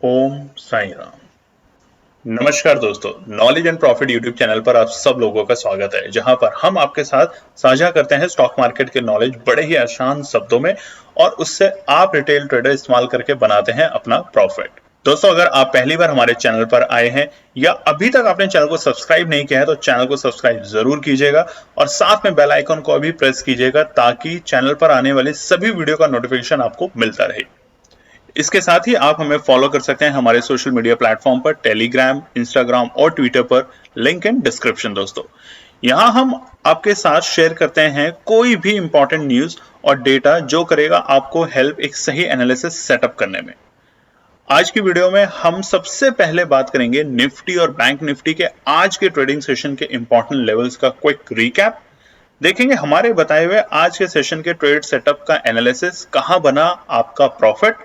ओम साई राम। नमस्कार दोस्तों, knowledge and profit YouTube channel पर आप सब लोगों का स्वागत है, जहां पर हम आपके साथ साझा करते हैं स्टॉक मार्केट के नॉलेज बड़े ही आसान शब्दों में और उससे आप रिटेल ट्रेडर इस्तेमाल करके बनाते हैं अपना प्रॉफिट। दोस्तों, अगर आप पहली बार हमारे चैनल पर आए हैं या अभी तक आपने चैनल को सब्सक्राइब नहीं किया है तो चैनल को सब्सक्राइब जरूर कीजिएगा और साथ में बेल आइकन को भी प्रेस कीजिएगा ताकि चैनल पर आने वाली सभी वीडियो का नोटिफिकेशन आपको मिलता रहे। इसके साथ ही आप हमें फॉलो कर सकते हैं हमारे सोशल मीडिया प्लेटफॉर्म पर, टेलीग्राम, इंस्टाग्राम और ट्विटर पर, लिंक इन डिस्क्रिप्शन। दोस्तों, यहां हम आपके साथ शेयर करते हैं कोई भी इंपॉर्टेंट न्यूज और डेटा जो करेगा आपको हेल्प एक सही एनालिसिस सेटअप करने में। आज की वीडियो में हम सबसे पहले बात करेंगे निफ्टी और बैंक निफ्टी के आज के ट्रेडिंग सेशन के इंपॉर्टेंट लेवल्स का क्विक रिकैप। देखेंगे हमारे बताए हुए आज के सेशन के ट्रेड सेटअप का एनालिसिस, कहां बना आपका प्रॉफिट,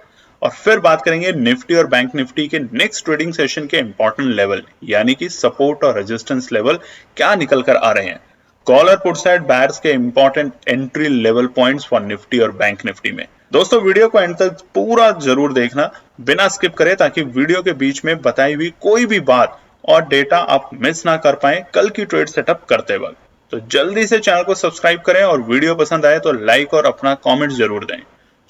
और फिर बात करेंगे निफ्टी और बैंक निफ्टी के नेक्स्ट ट्रेडिंग सेशन के इंपॉर्टेंट लेवल यानी कि सपोर्ट और रेजिस्टेंस लेवल क्या निकल कर आ रहे हैं। कॉल और पुट साइड बायर्स के important entry level points for Nifty और बैंक निफ्टी में। दोस्तों, वीडियो को एंड तक पूरा जरूर देखना बिना स्किप करे, ताकि वीडियो के बीच में बताई हुई कोई भी बात और डेटा आप मिस ना कर पाए कल की ट्रेड सेटअप करते वक्त। तो जल्दी से चैनल को सब्सक्राइब करें और वीडियो पसंद आए तो लाइक और अपना कमेंट जरूर दें।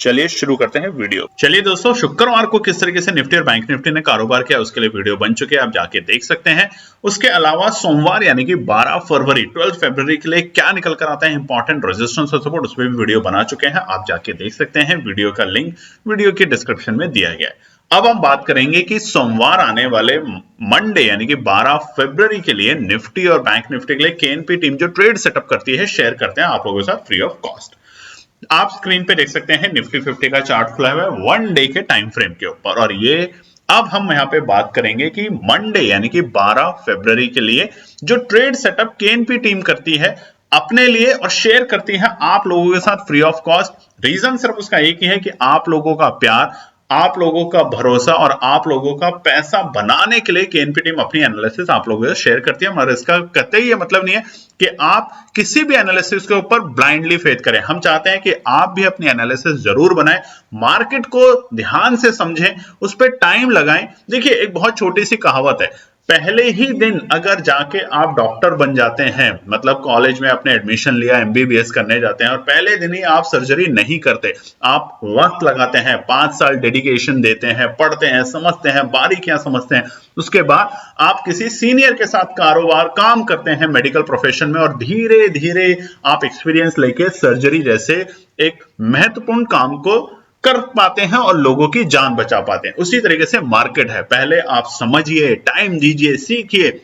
चलिए शुरू करते हैं वीडियो। चलिए दोस्तों, शुक्रवार को किस तरीके से निफ्टी और बैंक निफ्टी ने कारोबार किया उसके लिए वीडियो बन चुके हैं, आप जाके देख सकते हैं। उसके अलावा सोमवार यानी कि 12 फरवरी 12 फरवरी के लिए क्या निकल कर आता है इंपॉर्टेंट रेजिस्टेंस और सपोर्ट, उस पर भी वीडियो बना चुके हैं, आप जाके देख सकते हैं। वीडियो का लिंक वीडियो की डिस्क्रिप्शन में दिया गया है। अब हम बात करेंगे कि सोमवार आने वाले मंडे यानी कि 12 फरवरी के लिए निफ्टी और बैंक निफ्टी के लिए केएनपी टीम जो ट्रेड सेटअप करती है शेयर करते हैं आप लोगों के साथ फ्री ऑफ कॉस्ट। आप स्क्रीन पे देख सकते हैं निफ्टी 50 का चार्ट खुला हुआ है 1 डे के टाइम फ्रेम के ऊपर, और ये अब हम यहां पे बात करेंगे कि मंडे यानी कि 12 फरवरी के लिए जो ट्रेड सेटअप केएनपी टीम करती है अपने लिए और शेयर करती है आप लोगों के साथ फ्री ऑफ कॉस्ट। रीजन सिर्फ उसका एक ही है कि आप लोगों का प्यार, आप लोगों का भरोसा और आप लोगों का पैसा बनाने के लिए केएनपी टीम अपनी एनालिसिस आप लोगों से शेयर करती है। मगर इसका कतई ये मतलब नहीं है कि आप किसी भी एनालिसिस के ऊपर ब्लाइंडली फेथ करें। हम चाहते हैं कि आप भी अपनी एनालिसिस जरूर बनाएं, मार्केट को ध्यान से समझें, उस पर टाइम लगाएं। देखिए, एक बहुत छोटी सी कहावत है, पहले ही दिन अगर जाके आप डॉक्टर बन जाते हैं, मतलब कॉलेज में आपने एडमिशन लिया, एमबीबीएस करने जाते हैं और पहले दिन ही आप सर्जरी नहीं करते, आप वक्त लगाते हैं, 5 साल डेडिकेशन देते हैं, पढ़ते हैं, समझते हैं, बारीकियां समझते हैं, उसके बाद आप किसी सीनियर के साथ कारोबार काम करते हैं मेडिकल प्रोफेशन में और धीरे धीरे आप एक्सपीरियंस लेके सर्जरी जैसे एक महत्वपूर्ण काम को कर पाते हैं और लोगों की जान बचा पाते हैं। उसी तरीके से मार्केट है, पहले आप समझिए, टाइम दीजिए, सीखिए,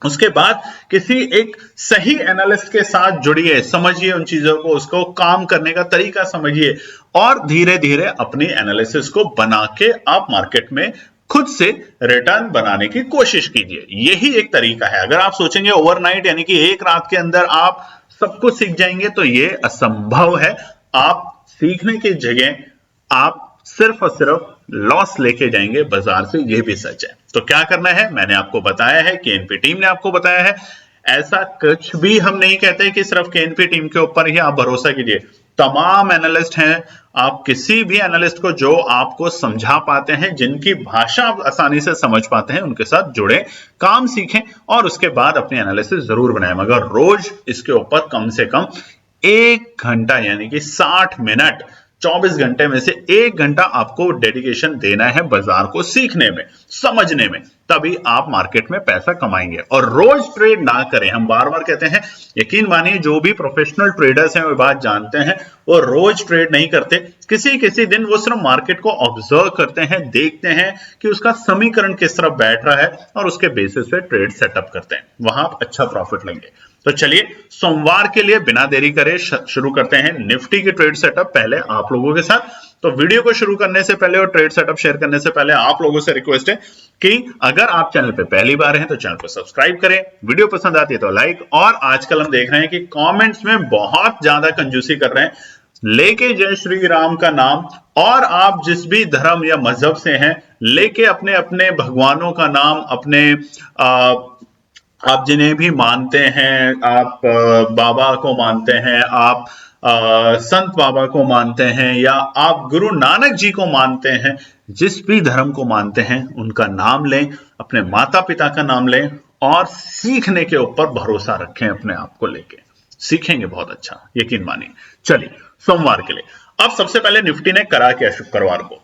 उसके बाद किसी एक सही एनालिस्ट के साथ जुड़िए, समझिए उन चीजों को, उसको काम करने का तरीका समझिए और धीरे धीरे अपनी एनालिसिस को बना के आप मार्केट में खुद से रिटर्न बनाने की कोशिश कीजिए। यही एक तरीका है। अगर आप सोचेंगे ओवरनाइट यानी कि एक रात के अंदर आप सब कुछ सीख जाएंगे तो ये असंभव है। आप सीखने की जगह आप सिर्फ और सिर्फ लॉस लेके जाएंगे बाजार से, यह भी सच है। तो क्या करना है मैंने आपको बताया है, केएनपी टीम ने आपको बताया है। ऐसा कुछ भी हम नहीं कहते कि सिर्फ केएनपी टीम के ऊपर ही आप भरोसा कीजिए। तमाम एनालिस्ट हैं, आप किसी भी एनालिस्ट को जो आपको समझा पाते हैं, जिनकी भाषा आप आसानी से समझ पाते हैं, उनके साथ जुड़े, काम सीखें और उसके बाद अपनी एनालिसिस जरूर बनाएं। मगर रोज इसके ऊपर कम से कम 1 घंटा यानी कि 60 मिनट, 24 घंटे में से 1 घंटा आपको डेडिकेशन देना है बाजार को सीखने में, समझने में, तभी आप मार्केट में पैसा कमाएंगे। और रोज ट्रेड ना करें, हम बार बार कहते हैं, यकीन मानिए जो भी प्रोफेशनल ट्रेडर्स हैं वो बात जानते हैं, वो रोज ट्रेड नहीं करते। किसी किसी दिन वो सिर्फ मार्केट को ऑब्जर्व करते हैं, देखते हैं कि उसका समीकरण किस तरफ बैठ रहा है और उसके बेसिस पे ट्रेड सेटअप करते हैं, वहां आप अच्छा प्रॉफिट लेंगे। तो चलिए सोमवार के लिए बिना देरी करे शुरू करते हैं निफ्टी की ट्रेड सेटअप पहले आप लोगों के साथ। तो वीडियो को शुरू करने से पहले और ट्रेड सेटअप शेयर करने से पहले आप लोगों से रिक्वेस्ट है कि अगर आप चैनल पे पहली बार हैं तो चैनल को सब्सक्राइब करें, वीडियो पसंद आती है तो लाइक, और आजकल हम देख रहे हैं कि कमेंट्स में बहुत ज्यादा कंजूसी कर रहे हैं, लेके जय श्री राम का नाम, और आप जिस भी धर्म या मजहब से हैं लेके अपने अपने भगवानों का नाम, अपने आप जिन्हें भी मानते हैं, आप बाबा को मानते हैं, आप संत बाबा को मानते हैं या आप गुरु नानक जी को मानते हैं, जिस भी धर्म को मानते हैं उनका नाम लें, अपने माता पिता का नाम लें और सीखने के ऊपर भरोसा रखें। अपने आप को लेके सीखेंगे बहुत अच्छा, यकीन मानिए। चलिए सोमवार के लिए अब सबसे पहले निफ्टी ने करा क्या शुक्रवार को?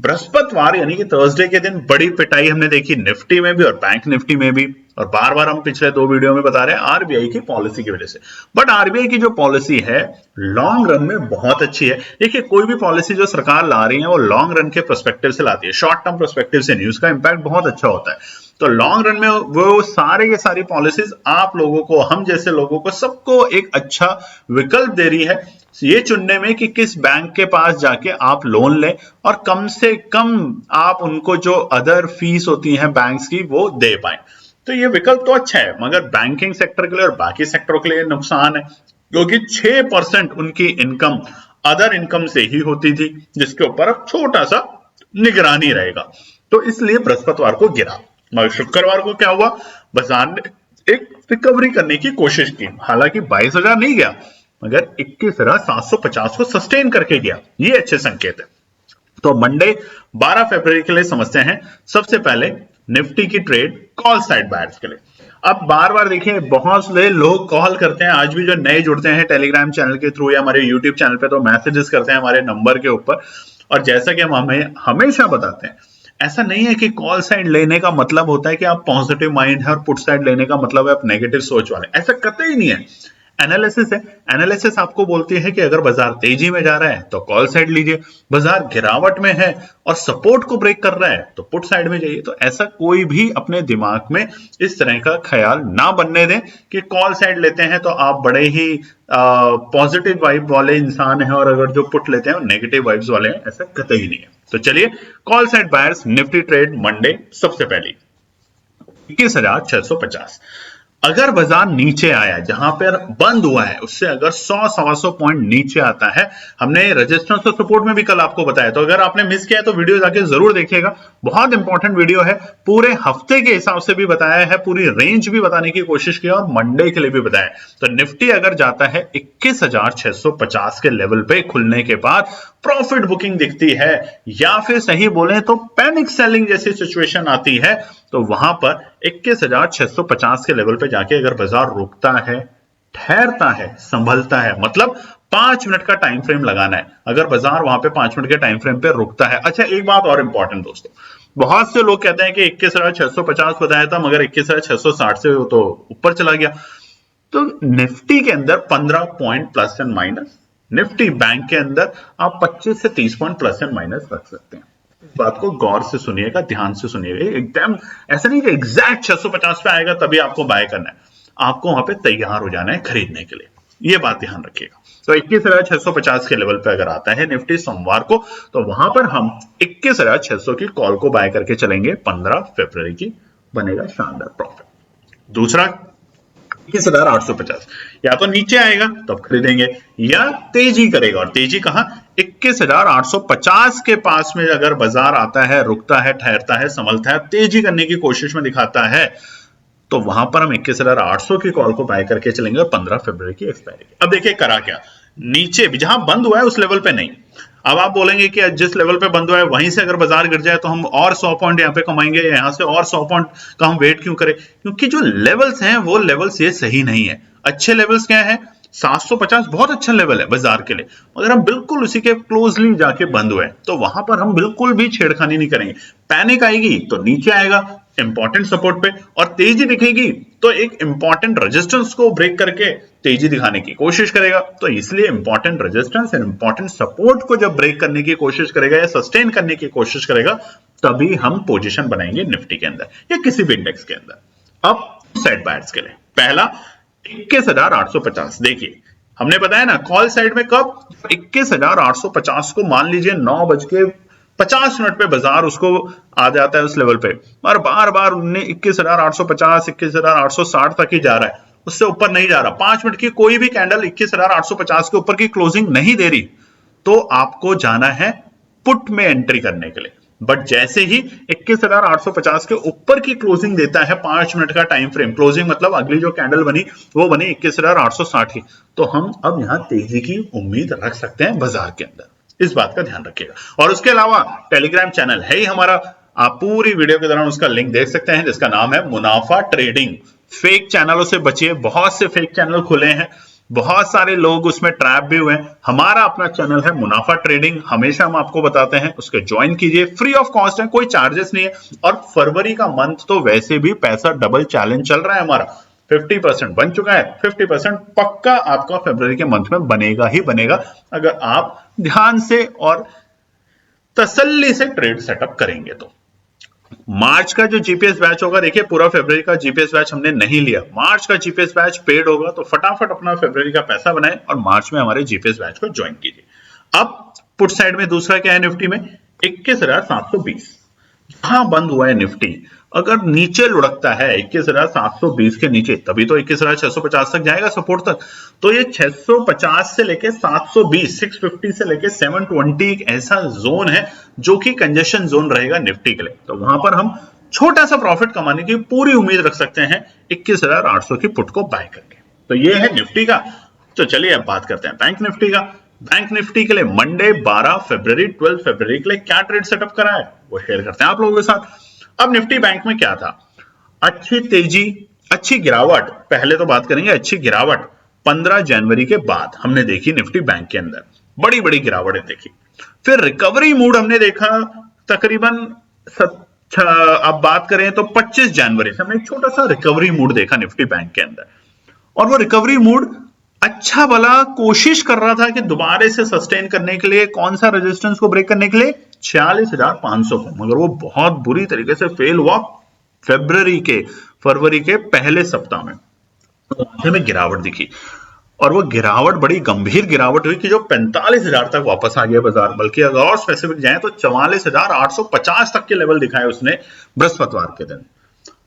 बृहस्पतिवार यानी कि थर्सडे के दिन बड़ी पिटाई हमने देखी निफ्टी में भी और बैंक निफ्टी में भी, और बार बार हम पिछले 2 वीडियो में बता रहे हैं आरबीआई की पॉलिसी की वजह से। बट आरबीआई की जो पॉलिसी है लॉन्ग रन में बहुत अच्छी है। देखिए कोई भी पॉलिसी जो सरकार ला रही है वो लॉन्ग रन के पर्सपेक्टिव से लाती है, शॉर्ट टर्म पर्सपेक्टिव से नहीं, उसका इंपैक्ट बहुत अच्छा होता है। तो लॉन्ग रन में वो सारे के सारी पॉलिसीज आप लोगों को, हम जैसे लोगों को, सबको एक अच्छा विकल्प दे रही है ये चुनने में कि किस बैंक के पास जाके आप लोन लें और कम से कम आप उनको जो अदर फीस होती हैं बैंक्स की वो दे पाए। तो ये विकल्प तो अच्छा है, मगर बैंकिंग सेक्टर के लिए और बाकी सेक्टरों के लिए नुकसान है, क्योंकि 6% उनकी इनकम अदर इनकम से ही होती थी, जिसके ऊपर अब छोटा सा निगरानी रहेगा। तो इसलिए बृहस्पतिवार को गिरा, मगर शुक्रवार को क्या हुआ? बाजार ने एक रिकवरी करने की कोशिश की, हालांकि 22,000 नहीं गया मगर 21,750 को सस्टेन करके गया, ये अच्छे संकेत है। तो मंडे 12 फरवरी के लिए समझते हैं सबसे पहले निफ्टी की ट्रेड कॉल साइड बायर्स के लिए। अब बार बार देखिए बहुत से लोग कॉल करते हैं, आज भी जो नए जुड़ते हैं टेलीग्राम चैनल के थ्रू या हमारे यूट्यूब चैनल पे, तो मैसेजेस करते हैं हमारे नंबर के ऊपर। और जैसा कि हम हमें हमेशा बताते हैं, ऐसा नहीं है कि कॉल साइड लेने का मतलब होता है कि आप पॉजिटिव माइंड है और पुट साइड लेने का मतलब है आप नेगेटिव सोच वाले, ऐसा कतई नहीं है। एनालिसिस है, एनालिसिस आपको बोलती है कि अगर बाजार तेजी में जा रहा है तो कॉल साइड लीजिए, बाजार गिरावट में है और सपोर्ट को ब्रेक कर रहा है तो पुट साइड में जाइए। तो ऐसा कोई भी अपने दिमाग में इस तरह का ख्याल ना बनने दें कि कॉल साइड लेते हैं तो आप बड़े ही पॉजिटिव वाइब वाले इंसान हैं और अगर जो पुट लेते हैं वो नेगेटिव वाइब्स वाले हैं, ऐसा कतई नहीं है। तो चलिए call side buyers Nifty trade Monday सबसे पहली 21,650। अगर बाजार नीचे आया, जहां पर बंद हुआ है उससे अगर 100-125 पॉइंट नीचे आता है, हमने रेजिस्टेंस और सपोर्ट में भी कल आपको बताया, तो अगर आपने मिस किया है तो वीडियो जाके जरूर देखिएगा, बहुत इंपॉर्टेंट वीडियो है, पूरे हफ्ते के हिसाब से भी बताया है, पूरी रेंज भी बताने की कोशिश की और मंडे के लिए भी बताया। तो निफ्टी अगर जाता है 21,650 के लेवल पे खुलने के बाद प्रॉफिट बुकिंग दिखती है या फिर सही बोले तो पैनिक सेलिंग जैसी सिचुएशन आती है, तो वहां पर 21,650 के लेवल पे जाके अगर बाजार रुकता है, ठहरता है, संभलता है, मतलब 5 मिनट का टाइम फ्रेम लगाना है, अगर बाजार वहां पे 5 मिनट के टाइम फ्रेम पे रुकता है। अच्छा एक बात और इंपॉर्टेंट दोस्तों, बहुत से लोग कहते हैं कि 21,650 बताया था मगर 21,660 से तो ऊपर चला गया। तो निफ्टी के अंदर 15 point plus and minus, Nifty bank के अंदर आप 25 से 30 पॉइंट प्लस एंड माइनस रख सकते हैं। इस बात को गौर से सुनिएगा, ध्यान से सुनिएगा, एकदम ऐसा नहीं कि एग्जैक्ट 650 पे आएगा तभी आपको बाय करना है, आपको वहां पे तैयार हो जाना है खरीदने के लिए, ये बात ध्यान रखिएगा। तो 21,650 के लेवल पे अगर आता है निफ्टी सोमवार को, तो वहां पर हम 21,600 की कॉल को बाय करके चलेंगे, 15 फरवरी की बनेगा शानदार प्रॉफिट। दूसरा 21,850, या तो नीचे आएगा तो आप खरीदेंगे या तेजी करेगा, और तेजी कहां? 21,850 के पास में अगर बाजार आता है, रुकता है, ठहरता है, संभलता है, तेजी करने की कोशिश में दिखाता है, तो वहां पर हम 21,800 की कॉल को बाय करके चलेंगे और 15 फरवरी की एक्सपायरी। अब देखिए करा क्या, नीचे भी जहां बंद हुआ है उस लेवल पे नहीं। अब आप बोलेंगे कि जिस लेवल पे बंद हुआ है वहीं से अगर बाजार गिर जाए तो हम और 100 पॉइंट यहाँ पे कमाएंगे, यहां से और 100 पॉइंट का हम वेट क्यों करें? क्योंकि जो लेवल्स हैं वो लेवल्स ये सही नहीं है। अच्छे लेवल्स क्या है? 750 बहुत अच्छा लेवल है बाजार के लिए, अगर हम बिल्कुल उसी के क्लोजली जाके बंद हुए तो वहां पर हम बिल्कुल भी छेड़खानी नहीं करेंगे। पैनिक आएगी तो नीचे आएगा इंपॉर्टेंट सपोर्ट पे, और तेजी दिखेगी तो एक इंपॉर्टेंट रेजिस्टेंस को ब्रेक करके तेजी दिखाने की कोशिश करेगा। तो इसलिए important resistance and important support को जब ब्रेक करने की कोशिश करेगा या सस्टेन करने की कोशिश करेगा, तभी हम पोजीशन बनाएंगे निफ्टी के अंदर या किसी भी इंडेक्स के अंदर। अब साइड बायर्स के लिए पहला 21,850, देखिए हमने बताया ना कॉल साइड में कब? 21,850 को मान लीजिए 9:50 पे बाजार उसको आ जाता है उस लेवल पे, और बार बार 21,850 21,860 तक ही जा रहा है, उससे ऊपर नहीं जा रहा। 5 मिनट की कोई भी कैंडल 21,850 के ऊपर की क्लोजिंग नहीं दे रही, तो आपको जाना है पुट में एंट्री करने के लिए। बट जैसे ही 21,850 के ऊपर की क्लोजिंग देता है 5 मिनट का टाइम फ्रेम, क्लोजिंग मतलब अगली जो कैंडल बनी वो बनी 21,860 की, तो हम अब यहां तेजी की उम्मीद रख सकते हैं बाजार के अंदर। इस बात का ध्यान रखिएगा। और उसके अलावा टेलीग्राम चैनल है ही हमारा, आप पूरी वीडियो के दौरान उसका लिंक देख सकते हैं, जिसका नाम है मुनाफा ट्रेडिंग। फेक चैनलों से बचिए, बहुत से फेक चैनल खुले हैं, बहुत सारे लोग उसमें ट्रैप भी हुए हैं। हमारा अपना चैनल है मुनाफा ट्रेडिंग, हमेशा हम आपको बताते हैं, उसके ज्वाइन कीजिए, फ्री ऑफ कॉस्ट है, कोई चार्जेस नहीं है। और फरवरी का मंथ तो वैसे भी पैसा डबल चैलेंज चल रहा है हमारा, 50% बन चुका है, 50% पक्का आपका फरवरी के मंथ में बनेगा ही बनेगा, अगर आप ध्यान से और तसल्ली से ट्रेड सेटअप करेंगे तो। मार्च का जो जीपीएस बैच होगा, देखिए पूरा फरवरी का जीपीएस बैच हमने नहीं लिया, मार्च का जीपीएस बैच पेड होगा, तो फटाफट अपना फरवरी का पैसा बनाएं और मार्च में हमारे जीपीएस बैच को ज्वाइन कीजिए। अब पुट साइड में दूसरा क्या है निफ्टी में, 21,720 यहां बंद हुआ है निफ्टी। अगर नीचे लुढ़कता है 21,720 के नीचे, तभी तो 21,650 तक जाएगा सपोर्ट तक। तो ये 650 से लेके 720, 650 से लेके 720 एक ऐसा जोन है जो कि कंजेशन जोन रहेगा निफ्टी के लिए, तो वहां पर हम छोटा सा प्रॉफिट कमाने की पूरी उम्मीद रख सकते हैं 21,800 की पुट को बाय करके। तो ये है निफ्टी का। तो चलिए अब बात करते हैं बैंक निफ्टी का। बैंक निफ्टी के लिए मंडे 12 फरवरी 12 फरवरी के लिए क्या ट्रेड सेटअप करा है वो शेयर करते हैं आप लोगों के साथ। अब निफ्टी बैंक में क्या था, अच्छी तेजी, अच्छी गिरावट, पहले तो बात करेंगे अच्छी गिरावट 15 जनवरी के बाद हमने देखी निफ्टी बैंक के अंदर, बड़ी बड़ी गिरावटें देखी। फिर रिकवरी मूड हमने देखा तकरीबन अब बात करें तो 25 जनवरी से हमने एक छोटा सा रिकवरी मूड देखा निफ्टी बैंक के अंदर, और वो रिकवरी मूड अच्छा भला कोशिश कर रहा था कि दोबारा से सस्टेन करने के लिए, कौन सा रेजिस्टेंस को ब्रेक करने के लिए, 46,500 को, मगर वो बहुत बुरी तरीके से फेल हुआ फरवरी के पहले सप्ताह में, तो में गिरावट दिखी, और वो गिरावट बड़ी गंभीर गिरावट हुई कि जो 45,000 तक वापस आ गया बाजार, बल्कि अगर और स्पेसिफिक जाए तो 44,850 तक के लेवल दिखाए उसने बृहस्पतिवार के दिन।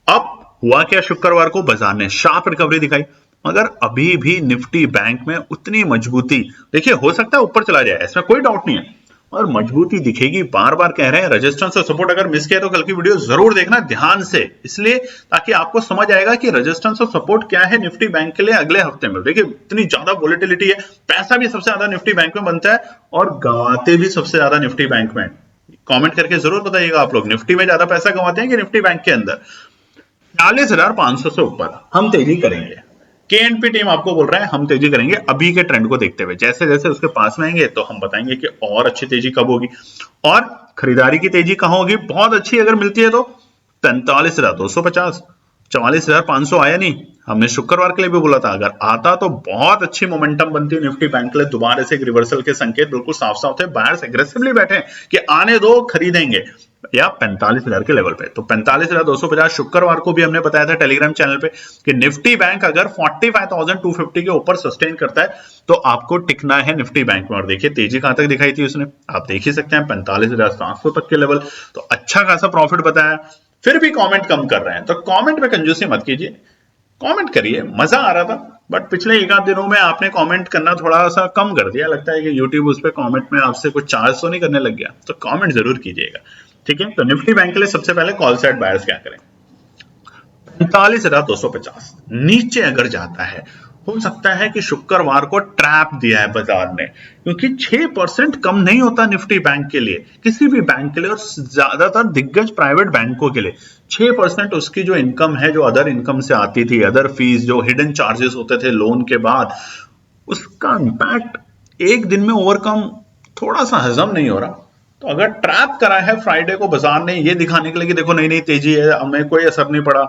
अब हुआ क्या, शुक्रवार को बाजार ने शार्प रिकवरी दिखाई, मगर अभी भी निफ्टी बैंक में उतनी मजबूती, देखिए हो सकता है ऊपर चला जाए, इसमें कोई डाउट नहीं है, और मजबूती दिखेगी। बार बार कह रहे हैं रेजिस्टेंस और सपोर्ट, अगर मिस किया तो कल की वीडियो जरूर देखना ध्यान से, इसलिए ताकि आपको समझ आएगा कि रेजिस्टेंस और सपोर्ट क्या है निफ्टी बैंक के लिए अगले हफ्ते में। देखिए इतनी ज्यादा वोलेटिलिटी है, पैसा भी सबसे ज्यादा निफ्टी बैंक में बनता है और गंवाते भी सबसे ज्यादा निफ्टी बैंक में। कमेंट करके जरूर बताइएगा आप लोग, निफ्टी में ज्यादा पैसा कमाते हैं कि निफ्टी बैंक के अंदर। 40,500 से ऊपर हम तेजी करेंगे, केएनपी टीम आपको बोल रहा है हम तेजी करेंगे अभी के ट्रेंड को देखते हुए, जैसे जैसे उसके पास में आएंगे तो हम बताएंगे कि और अच्छी तेजी कब होगी। और खरीदारी की तेजी कहां होगी बहुत अच्छी अगर मिलती है तो 43,250, 44,500 आया नहीं, हमने शुक्रवार के लिए भी बोला था, अगर आता तो बहुत अच्छी मोमेंटम बनती है निफ्टी बैंक के लिए, दोबारा से एक रिवर्सल के संकेत बिल्कुल साफ साफ थे, बायर्स एग्रेसिवली बैठे कि आने दो खरीदेंगे, या 45,000 के लेवल पे। तो 45,250 शुक्रवार को भी हमने बताया था टेलीग्राम चैनल पे कि निफ्टी बैंक अगर 45,250 के ऊपर सस्टेन करता है तो आपको टिकना है निफ्टी बैंक में। और देखिए तेजी कहां तक दिखाई थी उसने, आप देख ही सकते हैं 45,700 तक के लेवल, तो अच्छा खासा प्रॉफिट बताया। फिर भी कमेंट कम कर रहे हैं, तो कमेंट में कंजूसी मत कीजिए, कमेंट करिए, मजा आ रहा था, बट पिछले एक आध दिनों में आपने कमेंट करना थोड़ा सा कम कर दिया, लगता है कि यूट्यूब उस पर कमेंट में आपसे कुछ चार्ज तो नहीं करने लग गया, तो कमेंट जरूर कीजिएगा, ठीक है। तो निफ्टी बैंक के लिए सबसे पहले कॉल साइड बायर्स क्या करें, 45,250 नीचे अगर जाता है, हो सकता है कि शुक्रवार को ट्रैप दिया है बाजार ने, क्योंकि 6% कम नहीं होता निफ्टी बैंक के लिए, किसी भी बैंक के लिए, और ज्यादातर दिग्गज प्राइवेट बैंकों के लिए 6% उसकी जो इनकम है, जो अदर इनकम से आती थी, अदर फीस, जो हिडन चार्जेस होते थे लोन के बाद, उसका इंपैक्ट एक दिन में ओवरकम थोड़ा सा हजम नहीं हो रहा। तो अगर ट्रैप करा है फ्राइडे को बाजार ने ये दिखाने के लिए कि देखो नई नई तेजी है, हमें कोई असर नहीं पड़ा,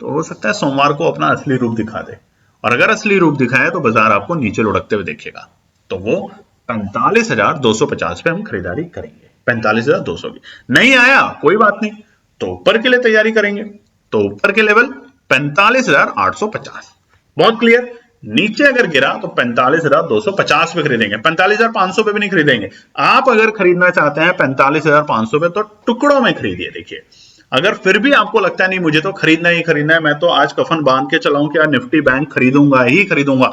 तो हो सकता है सोमवार को अपना असली रूप दिखा दे, और अगर असली रूप दिखाए तो बाजार आपको नीचे लुढ़कते हुए देखेगा, तो वो 45,250 पे हम खरीदारी करेंगे, 45,200 की। नहीं आया कोई बात नहीं, तो ऊपर के लिए तैयारी करेंगे, तो ऊपर के लेवल 45,850, बहुत क्लियर। नीचे अगर गिरा तो 45,250 पे खरीदेंगे, 45,500 पे भी नहीं खरीदेंगे। आप अगर खरीदना चाहते हैं 45,500 पे तो टुकड़ों में खरीदिए। देखिए अगर फिर भी आपको लगता है नहीं मुझे तो खरीदना ही खरीदना है, मैं तो आज कफन बांध के चलाऊं कि यार निफ्टी बैंक खरीदूंगा ही खरीदूंगा,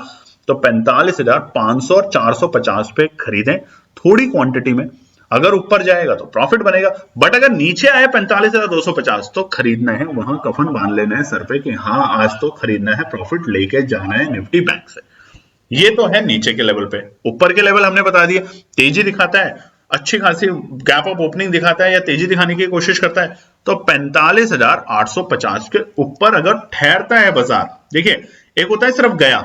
तो 45,500 और 450 पे खरीदें थोड़ी क्वांटिटी में। अगर ऊपर जाएगा तो प्रॉफिट बनेगा, बट अगर नीचे आए 45,250 तो खरीदना है, वहां कफन बांध लेना है सर पे कि हाँ आज तो खरीदना है, प्रॉफिट लेके जाना है निफ्टी बैंक से। ये तो है नीचे के लेवल पे। ऊपर के लेवल हमने बता दिए, तेजी दिखाता है, अच्छी खासी गैप ऑफ ओपनिंग दिखाता है या तेजी दिखाने की कोशिश करता है, तो 45,850 के ऊपर अगर ठहरता है बाजार, देखिए एक होता है सिर्फ गया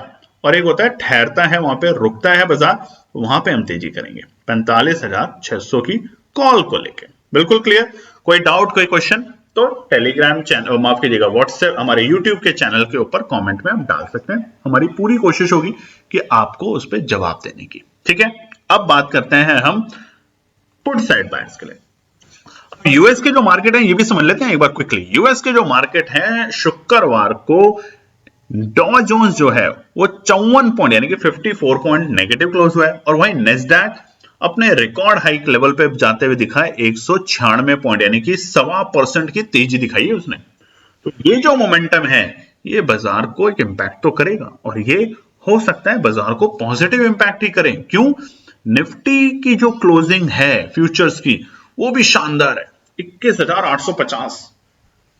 और एक होता है ठहरता है, वहां पे रुकता है बाजार, वहां पे हम तेजी करेंगे 45,600 की कॉल को लेके। बिल्कुल क्लियर? कोई डाउट, कोई क्वेश्चन तो टेलीग्राम चैनल, माफ कीजिएगा व्हाट्सएप, हमारे यूट्यूब के चैनल के ऊपर कमेंट में आप डाल सकते हैं। हमारी पूरी कोशिश होगी कि आपको उस पर जवाब देने की। ठीक है, अब बात करते हैं हम पुट साइड बायर्स के लिए। यूएस के जो मार्केट है ये भी समझ लेते हैं एक बार क्विकली। यूएस के जो मार्केट है, शुक्रवार को डॉ जोन्स जो है वो 54 पॉइंट यानी कि 54 पॉइंट नेगेटिव क्लोज हुआ है, और वहीं नेस्डैक अपने रिकॉर्ड हाइक लेवल पे जाते हुए दिखा है 196 पॉइंट यानी कि 1.25% की तेजी दिखाई है उसने। तो ये जो मोमेंटम है ये बाजार को एक इंपैक्ट तो करेगा, और ये हो सकता है बाजार को पॉजिटिव इंपैक्ट ही करें। क्यों? निफ्टी की जो क्लोजिंग है फ्यूचर्स की वो भी शानदार है, 21,850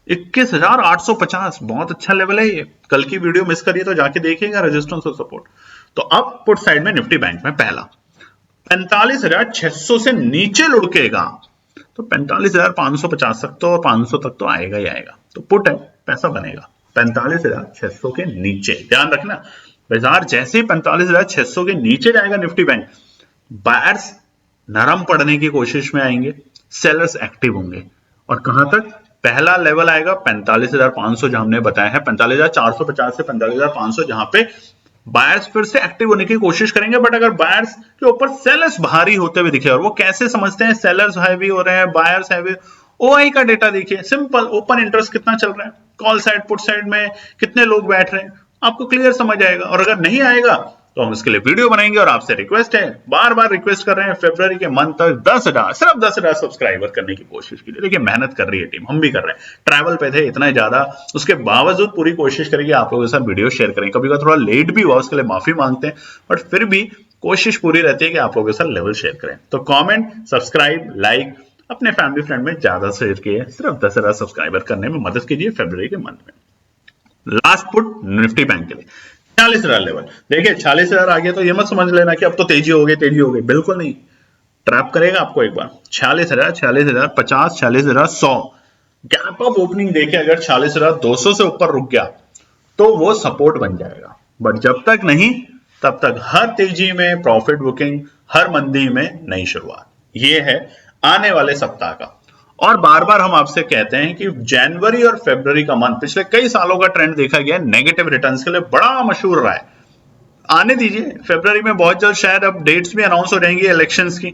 21,850 बहुत अच्छा लेवल है ये। कल की वीडियो मिस करिए तो जाके देखिएगा रेजिस्टेंस और सपोर्ट। तो अब पुट साइड में निफ्टी बैंक में पहला 45,600 से नीचे लुढ़केगा तो 45,550 तक तो, और 500 तक तो आएगा ही आएगा। तो पुट है, पैसा बनेगा 45,600 के नीचे। ध्यान रखना, बाजार जैसे ही 45,600 के नीचे जाएगा निफ्टी बैंक, बायर्स नरम पड़ने की कोशिश में आएंगे, सेलर्स एक्टिव होंगे, और कहां तक? पहला लेवल आएगा 45,500 जहां हमने बताया है, 45,450 से 45,500 जहां पे बायर्स फिर से एक्टिव होने की कोशिश करेंगे। बट अगर बायर्स के ऊपर सेलर्स भारी होते हुए दिखे, और वो कैसे समझते हैं सेलर्स हैवी हो रहे हैं, बायर्स हैवी, ओआई का डेटा देखिए, सिंपल, ओपन इंटरेस्ट कितना चल रहा है, कॉल साइड पुट साइड में कितने लोग बैठ रहे हैं, आपको क्लियर समझ आएगा। और अगर नहीं आएगा तो हम इसके लिए वीडियो बनाएंगे, और आपसे रिक्वेस्ट है, बार बार रिक्वेस्ट कर रहे हैं, फरवरी के मंथ तक 10,000, सिर्फ 10,000 सब्सक्राइबर करने की कोशिश कीजिए। देखिए मेहनत कर रही है टीम, हम भी कर रहे हैं, ट्रैवल पे थे इतना ज्यादा, उसके बावजूद पूरी कोशिश करेंगे आप लोगों के साथ वीडियो शेयर करें। कभी कभी थोड़ा लेट भी हुआ उसके लिए माफी मांगते हैं, बट फिर भी कोशिश पूरी रहती है कि आप लोगों के साथ लेवल शेयर करें। तो कॉमेंट, सब्सक्राइब, लाइक, अपने फैमिली फ्रेंड में ज्यादा शेयर किए, सिर्फ 10,000 सब्सक्राइबर करने में मदद कीजिए फरवरी के मंथ में। लास्ट पुट निफ्टी बैंक के लिए 46,000 लेवल। देखिए 46,000 आ गया तो ये मत समझ लेना कि अब तो तेजी हो गई, बिल्कुल नहीं। ट्रैप करेगा आपको एक बार। 46,000, 46,050, 46,100 गैप ऑफ ओपनिंग देखे, अगर 46,200 से ऊपर रुक गया तो वो सपोर्ट बन जाएगा। बट जब तक नहीं, तब तक हर तेजी में प्रॉफिट बुकिंग, हर मंदी में नई शुरुआत। ये है आने वाले सप्ताह का। और बार बार हम आपसे कहते हैं कि जनवरी और फरवरी का मंथ पिछले कई सालों का ट्रेंड देखा गया नेगेटिव रिटर्न्स के लिए बड़ा मशहूर रहा है। आने दीजिए, फरवरी में बहुत जल्द शायद अब डेट्स भी अनाउंस हो जाएंगी इलेक्शंस की,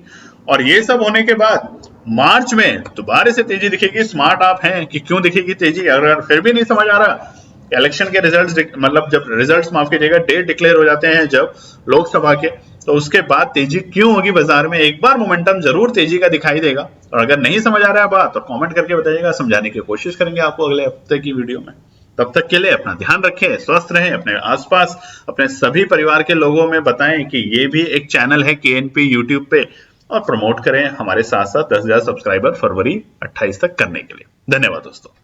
और ये सब होने के बाद मार्च में दोबारा से तेजी दिखेगी। स्मार्ट आप हैं कि क्यों दिखेगी तेजी, अगर फिर भी नहीं समझ आ रहा, इलेक्शन के रिजल्ट्स, मतलब जब रिजल्ट्स, माफ कीजिएगा, डेट डिक्लेयर हो जाते हैं जब लोकसभा के, तो उसके बाद तेजी क्यों होगी बाजार में, एक बार मोमेंटम जरूर तेजी का दिखाई देगा। और अगर नहीं समझ आ रहा है बात तो कमेंट करके बताइएगा, समझाने की कोशिश करेंगे आपको अगले हफ्ते की वीडियो में। तब तक के लिए अपना ध्यान रखें, स्वस्थ रहें, अपने आसपास अपने सभी परिवार के लोगों में बताएं कि ये भी एक चैनल है केएनपी यूट्यूब पे, और प्रमोट करें हमारे साथ साथ 10,000 सब्सक्राइबर फरवरी 28 तक करने के लिए। धन्यवाद दोस्तों।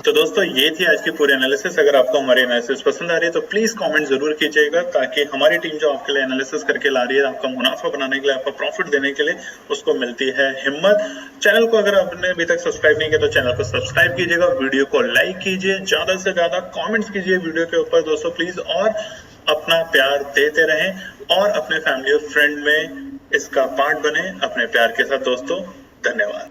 तो दोस्तों ये थी आज की पूरी एनालिसिस। अगर आपको हमारी एनालिसिस पसंद आ रही है तो प्लीज कमेंट जरूर कीजिएगा, ताकि हमारी टीम जो आपके लिए एनालिसिस करके ला रही है, आपका मुनाफा बनाने के लिए, आपका प्रॉफिट देने के लिए, उसको मिलती है हिम्मत। चैनल को अगर आपने अभी तक सब्सक्राइब नहीं किया तो चैनल को सब्सक्राइब कीजिएगा, वीडियो को लाइक कीजिए, ज्यादा से ज्यादा कॉमेंट्स कीजिए वीडियो के ऊपर दोस्तों प्लीज, और अपना प्यार देते रहें और अपने फैमिली और फ्रेंड में इसका पार्ट बने अपने प्यार के साथ दोस्तों। धन्यवाद।